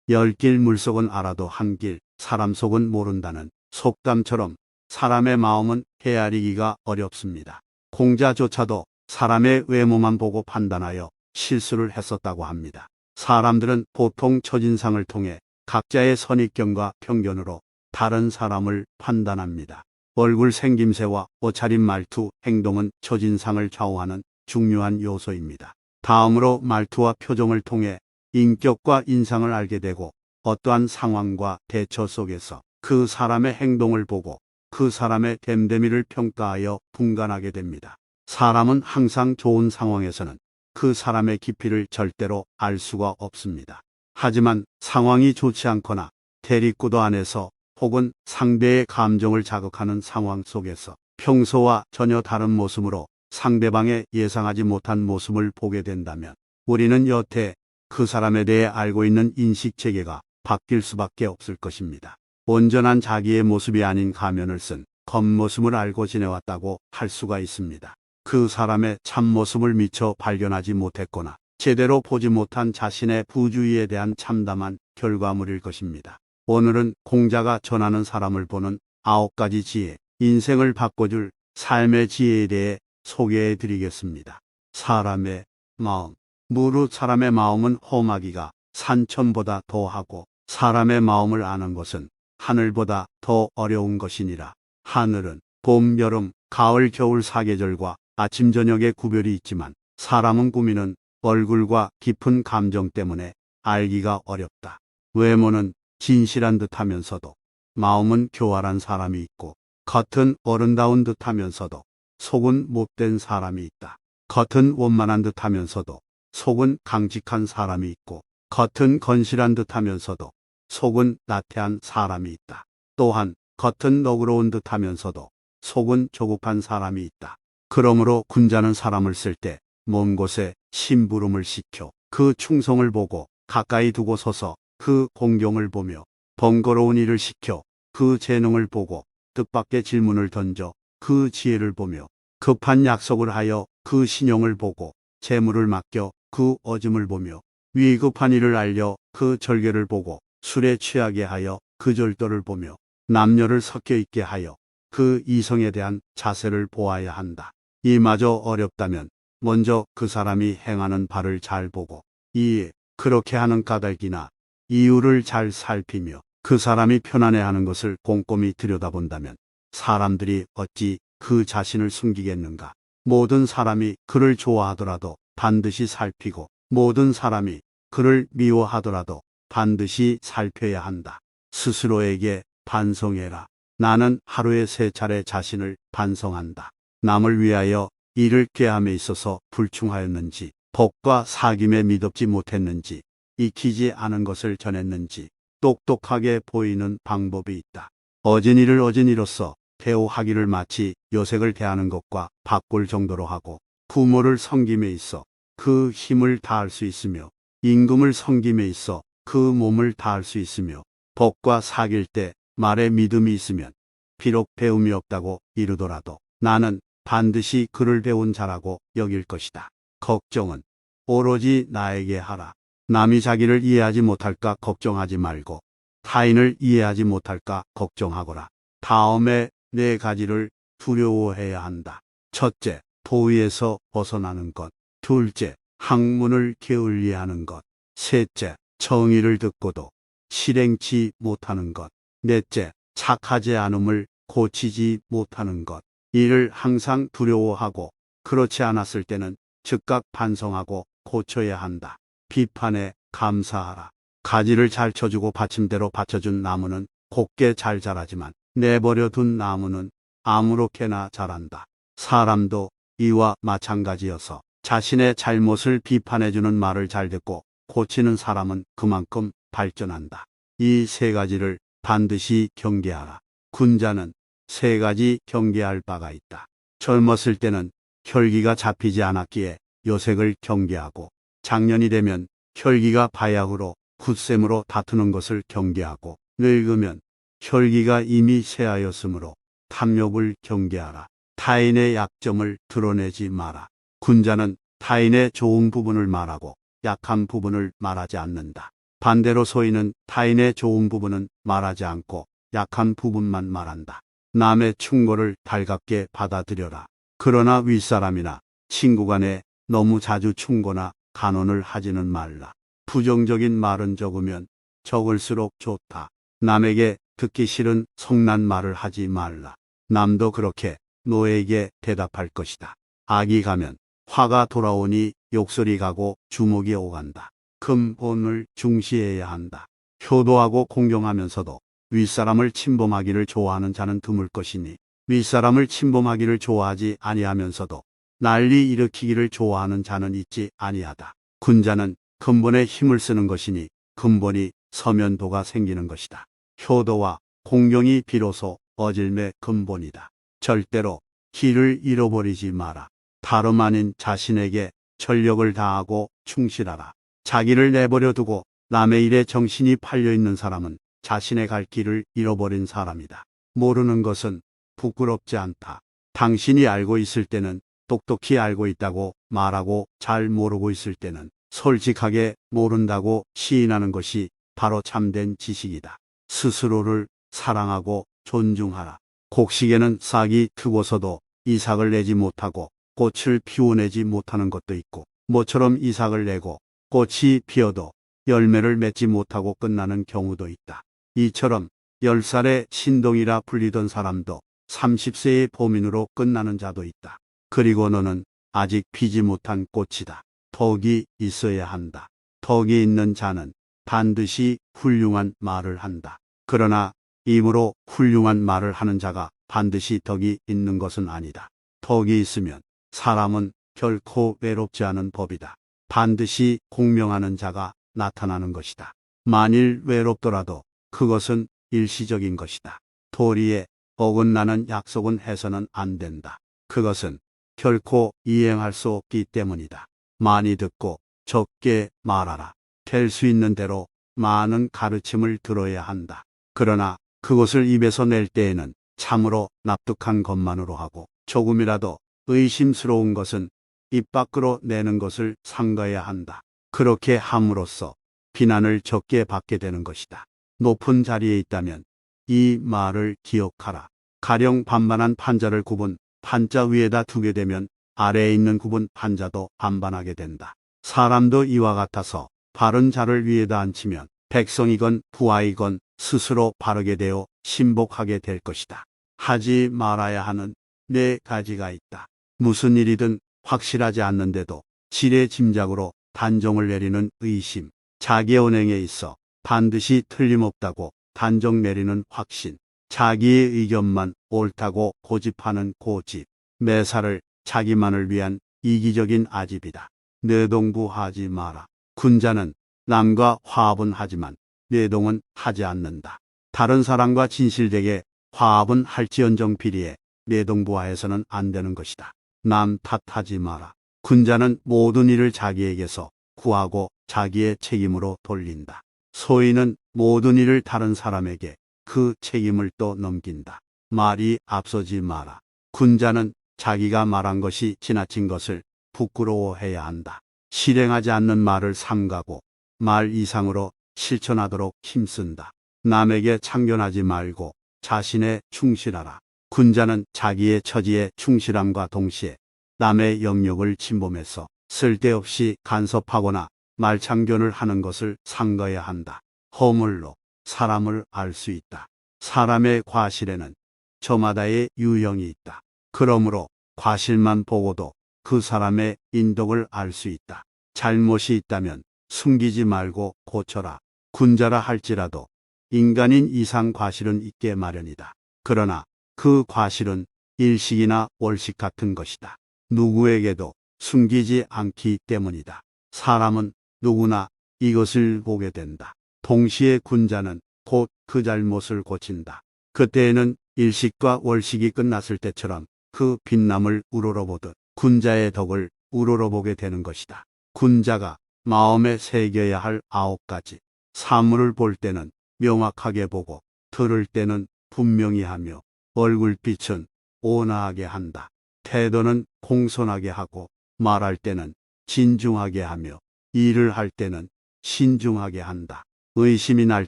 열 길 물속은 알아도 한 길, 사람 속은 모른다는 속담처럼 사람의 마음은 헤아리기가 어렵습니다. 공자조차도 사람의 외모만 보고 판단하여 실수를 했었다고 합니다. 사람들은 보통 첫인상을 통해 각자의 선입견과 편견으로 다른 사람을 판단합니다. 얼굴 생김새와 옷차림 말투, 행동은 첫인상을 좌우하는 중요한 요소입니다. 다음으로 말투와 표정을 통해 인격과 인상을 알게 되고 어떠한 상황과 대처 속에서 그 사람의 행동을 보고 그 사람의 됨됨이를 평가하여 분간하게 됩니다. 사람은 항상 좋은 상황에서는 그 사람의 깊이를 절대로 알 수가 없습니다. 하지만 상황이 좋지 않거나 대립구도 안에서 혹은 상대의 감정을 자극하는 상황 속에서 평소와 전혀 다른 모습으로 상대방의 예상하지 못한 모습을 보게 된다면 우리는 여태 그 사람에 대해 알고 있는 인식 체계가 바뀔 수밖에 없을 것입니다. 온전한 자기의 모습이 아닌 가면을 쓴 겉모습을 알고 지내왔다고 할 수가 있습니다. 그 사람의 참모습을 미처 발견하지 못했거나 제대로 보지 못한 자신의 부주의에 대한 참담한 결과물일 것입니다. 오늘은 공자가 전하는 사람을 보는 9가지 지혜, 인생을 바꿔줄 삶의 지혜에 대해 소개해 드리겠습니다. 사람의 마음. 무릇 사람의 마음은 험하기가 산천보다 더하고 사람의 마음을 아는 것은 하늘보다 더 어려운 것이니라. 하늘은 봄, 여름, 가을, 겨울 사계절과 아침, 저녁의 구별이 있지만 사람은 꾸미는 얼굴과 깊은 감정 때문에 알기가 어렵다. 외모는 진실한 듯하면서도 마음은 교활한 사람이 있고 겉은 어른다운 듯하면서도 속은 못된 사람이 있다. 겉은 원만한 듯하면서도 속은 강직한 사람이 있고 겉은 건실한 듯하면서도 속은 나태한 사람이 있다. 또한 겉은 너그러운 듯하면서도 속은 조급한 사람이 있다. 그러므로 군자는 사람을 쓸 때 먼 곳에 심부름을 시켜 그 충성을 보고 가까이 두고 서서 그 공경을 보며 번거로운 일을 시켜 그 재능을 보고 뜻밖의 질문을 던져 그 지혜를 보며 급한 약속을 하여 그 신용을 보고 재물을 맡겨 그 어짐을 보며 위급한 일을 알려 그 절개를 보고 술에 취하게 하여 그 절도를 보며 남녀를 섞여 있게 하여 그 이성에 대한 자세를 보아야 한다. 이마저 어렵다면 먼저 그 사람이 행하는 바를 잘 보고 이에 그렇게 하는 까닭이나 이유를 잘 살피며 그 사람이 편안해하는 것을 꼼꼼히 들여다본다면 사람들이 어찌 그 자신을 숨기겠는가. 모든 사람이 그를 좋아하더라도 반드시 살피고 모든 사람이 그를 미워하더라도 반드시 살펴야 한다. 스스로에게 반성해라. 나는 하루에 3차례 자신을 반성한다. 남을 위하여 일을 꾀함에 있어서 불충하였는지, 법과 사김에 미덥지 못했는지, 익히지 않은 것을 전했는지, 똑똑하게 보이는 방법이 있다. 어진이를 어진이로서 대우하기를 마치 요색을 대하는 것과 바꿀 정도로 하고, 부모를 섬김에 있어 그 힘을 다할 수 있으며, 임금을 섬김에 있어 그 몸을 다할 수 있으며, 법과 사귈 때 말에 믿음이 있으면 비록 배움이 없다고 이르더라도 나는 반드시 그를 배운 자라고 여길 것이다. 걱정은 오로지 나에게 하라. 남이 자기를 이해하지 못할까 걱정하지 말고 타인을 이해하지 못할까 걱정하거라. 다음에 4가지를 두려워해야 한다. 첫째, 도의에서 벗어나는 것. 둘째, 학문을 게을리하는 것. 셋째, 정의를 듣고도 실행치 못하는 것. 넷째, 착하지 않음을 고치지 못하는 것. 이를 항상 두려워하고 그렇지 않았을 때는 즉각 반성하고 고쳐야 한다. 비판에 감사하라. 가지를 잘 쳐주고 받침대로 받쳐준 나무는 곱게 잘 자라지만 내버려 둔 나무는 아무렇게나 자란다. 사람도 이와 마찬가지여서 자신의 잘못을 비판해주는 말을 잘 듣고 고치는 사람은 그만큼 발전한다. 이 3가지를 반드시 경계하라. 군자는 3가지 경계할 바가 있다. 젊었을 때는 혈기가 잡히지 않았기에 요색을 경계하고 장년이 되면 혈기가 바야흐로 굳셈으로 다투는 것을 경계하고 늙으면 혈기가 이미 쇠하였으므로 탐욕을 경계하라. 타인의 약점을 드러내지 마라. 군자는 타인의 좋은 부분을 말하고 약한 부분을 말하지 않는다. 반대로 소인은 타인의 좋은 부분은 말하지 않고 약한 부분만 말한다. 남의 충고를 달갑게 받아들여라. 그러나 윗사람이나 친구 간에 너무 자주 충고나 간언을 하지는 말라. 부정적인 말은 적으면 적을수록 좋다. 남에게 듣기 싫은 성난 말을 하지 말라. 남도 그렇게 너에게 대답할 것이다. 악이 가면 화가 돌아오니 욕설이 가고 주먹이 오간다. 근본을 중시해야 한다. 효도하고 공경하면서도 윗사람을 침범하기를 좋아하는 자는 드물 것이니 윗사람을 침범하기를 좋아하지 아니하면서도 난리 일으키기를 좋아하는 자는 있지 아니하다. 군자는 근본에 힘을 쓰는 것이니 근본이 서면 도가 생기는 것이다. 효도와 공경이 비로소 어질매 근본이다. 절대로 길을 잃어버리지 마라. 다름 아닌 자신에게 전력을 다하고 충실하라. 자기를 내버려 두고 남의 일에 정신이 팔려 있는 사람은 자신의 갈 길을 잃어버린 사람이다. 모르는 것은 부끄럽지 않다. 당신이 알고 있을 때는 똑똑히 알고 있다고 말하고 잘 모르고 있을 때는 솔직하게 모른다고 시인하는 것이 바로 참된 지식이다. 스스로를 사랑하고 존중하라. 곡식에는 싹이 트고서도 이삭을 내지 못하고 꽃을 피워내지 못하는 것도 있고 모처럼 이삭을 내고 꽃이 피어도 열매를 맺지 못하고 끝나는 경우도 있다. 이처럼 10살의 신동이라 불리던 사람도 30세의 범인으로 끝나는 자도 있다. 그리고 너는 아직 피지 못한 꽃이다. 덕이 있어야 한다. 덕이 있는 자는 반드시 훌륭한 말을 한다. 그러나 입으로 훌륭한 말을 하는 자가 반드시 덕이 있는 것은 아니다. 덕이 있으면 사람은 결코 외롭지 않은 법이다. 반드시 공명하는 자가 나타나는 것이다. 만일 외롭더라도 그것은 일시적인 것이다. 도리에 어긋나는 약속은 해서는 안 된다. 그것은 결코 이행할 수 없기 때문이다. 많이 듣고 적게 말하라. 될 수 있는 대로 많은 가르침을 들어야 한다. 그러나 그것을 입에서 낼 때에는 참으로 납득한 것만으로 하고 조금이라도 의심스러운 것은 입 밖으로 내는 것을 삼가야 한다. 그렇게 함으로써 비난을 적게 받게 되는 것이다. 높은 자리에 있다면 이 말을 기억하라. 가령 반반한 판자를 굽은 판자 위에다 두게 되면 아래에 있는 굽은 판자도 반반하게 된다. 사람도 이와 같아서 바른 자를 위에다 앉히면 백성이건 부하이건 스스로 바르게 되어 신복하게 될 것이다. 하지 말아야 하는 4가지가 있다. 무슨 일이든 확실하지 않는데도 지레 짐작으로 단정을 내리는 의심, 자기 언행에 있어 반드시 틀림없다고 단정 내리는 확신, 자기의 의견만 옳다고 고집하는 고집, 매사를 자기만을 위한 이기적인 아집이다. 내동부하지 마라. 군자는 남과 화합은 하지만 내동은 하지 않는다. 다른 사람과 진실되게 화합은 할지언정 비리에 내동부하해서는 안 되는 것이다. 남 탓하지 마라. 군자는 모든 일을 자기에게서 구하고 자기의 책임으로 돌린다. 소인은 모든 일을 다른 사람에게 그 책임을 또 넘긴다. 말이 앞서지 마라. 군자는 자기가 말한 것이 지나친 것을 부끄러워해야 한다. 실행하지 않는 말을 삼가고 말 이상으로 실천하도록 힘쓴다. 남에게 참견하지 말고 자신에 충실하라. 군자는 자기의 처지에 충실함과 동시에 남의 영역을 침범해서 쓸데없이 간섭하거나 말참견을 하는 것을 삼가야 한다. 허물로 사람을 알 수 있다. 사람의 과실에는 저마다의 유형이 있다. 그러므로 과실만 보고도 그 사람의 인덕을 알 수 있다. 잘못이 있다면 숨기지 말고 고쳐라. 군자라 할지라도 인간인 이상 과실은 있게 마련이다. 그러나 그 과실은 일식이나 월식 같은 것이다. 누구에게도 숨기지 않기 때문이다. 사람은 누구나 이것을 보게 된다. 동시에 군자는 곧 그 잘못을 고친다. 그때에는 일식과 월식이 끝났을 때처럼 그 빛남을 우러러보듯 군자의 덕을 우러러보게 되는 것이다. 군자가 마음에 새겨야 할 9가지. 사물을 볼 때는 명확하게 보고 들을 때는 분명히 하며 얼굴빛은 온화하게 한다. 태도는 공손하게 하고 말할 때는 진중하게 하며 일을 할 때는 신중하게 한다. 의심이 날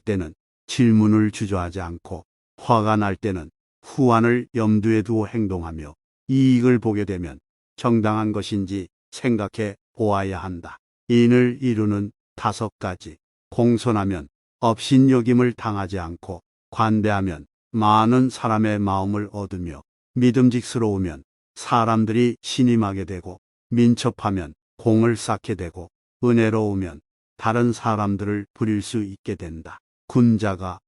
때는 질문을 주저하지 않고 화가 날 때는 후환을 염두에 두어 행동하며 이익을 보게 되면 정당한 것인지 생각해 보아야 한다. 인을 이루는 5가지. 공손하면 업신여김을 당하지 않고 관대하면 많은 사람의 마음을 얻으며 믿음직스러우면 사람들이 신임하게 되고 민첩하면 공을 쌓게 되고 은혜로우면 다른 사람들을 부릴 수 있게 된다. 군자가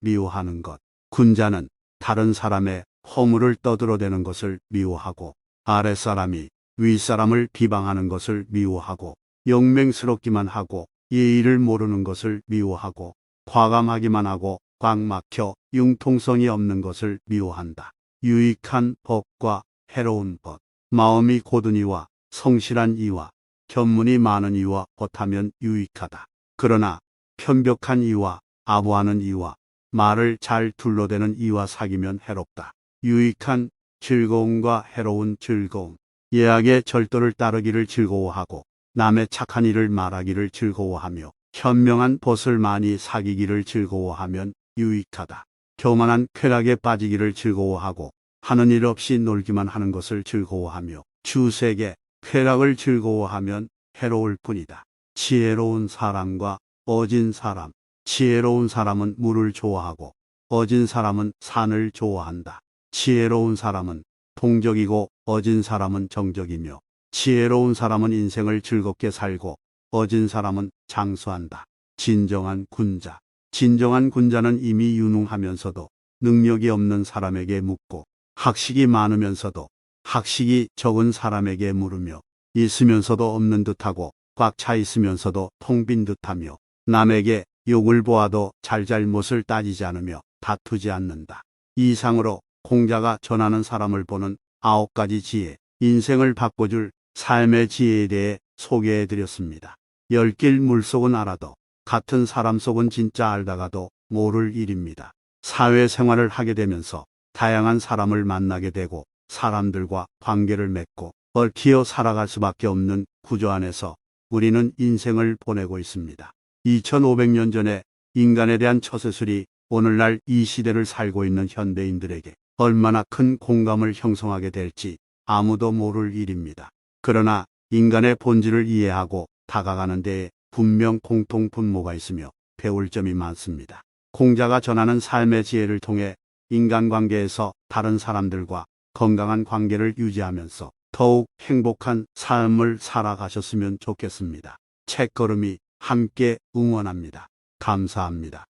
미워하는 것. 군자는 다른 사람의 허물을 떠들어대는 것을 미워하고 아랫사람이 윗사람을 비방하는 것을 미워하고 영맹스럽기만 하고 예의를 모르는 것을 미워하고 과감하기만 하고 꽉 막혀 융통성이 없는 것을 미워한다. 유익한 법과 해로운 법. 마음이 고든 이와 성실한 이와 견문이 많은 이와 벗하면 유익하다. 그러나 편벽한 이와 아부하는 이와 말을 잘 둘러대는 이와 사귀면 해롭다. 유익한 즐거움과 해로운 즐거움. 예악의 절도를 따르기를 즐거워하고 남의 착한 일을 말하기를 즐거워하며 현명한 벗을 많이 사귀기를 즐거워하면 유익하다. 교만한 쾌락에 빠지기를 즐거워하고 하는 일 없이 놀기만 하는 것을 즐거워하며 주색에 쾌락을 즐거워하면 해로울 뿐이다. 지혜로운 사람과 어진 사람. 지혜로운 사람은 물을 좋아하고 어진 사람은 산을 좋아한다. 지혜로운 사람은 동적이고 어진 사람은 정적이며 지혜로운 사람은 인생을 즐겁게 살고 어진 사람은 장수한다. 진정한 군자. 진정한 군자는 이미 유능하면서도 능력이 없는 사람에게 묻고 학식이 많으면서도 학식이 적은 사람에게 물으며 있으면서도 없는 듯하고 꽉 차 있으면서도 텅 빈 듯하며 남에게 욕을 보아도 잘잘못을 따지지 않으며 다투지 않는다. 이상으로 공자가 전하는 사람을 보는 9가지 지혜, 인생을 바꿔줄 삶의 지혜에 대해 소개해 드렸습니다. 열길 물속은 알아도 같은 사람 속은 진짜 알다가도 모를 일입니다. 사회생활을 하게 되면서 다양한 사람을 만나게 되고 사람들과 관계를 맺고 얽히어 살아갈 수밖에 없는 구조 안에서 우리는 인생을 보내고 있습니다. 2500년 전에 인간에 대한 처세술이 오늘날 이 시대를 살고 있는 현대인들에게 얼마나 큰 공감을 형성하게 될지 아무도 모를 일입니다. 그러나 인간의 본질을 이해하고 다가가는 데에 분명 공통 분모가 있으며 배울 점이 많습니다. 공자가 전하는 삶의 지혜를 통해 인간관계에서 다른 사람들과 건강한 관계를 유지하면서 더욱 행복한 삶을 살아가셨으면 좋겠습니다. 책걸음이 함께 응원합니다. 감사합니다.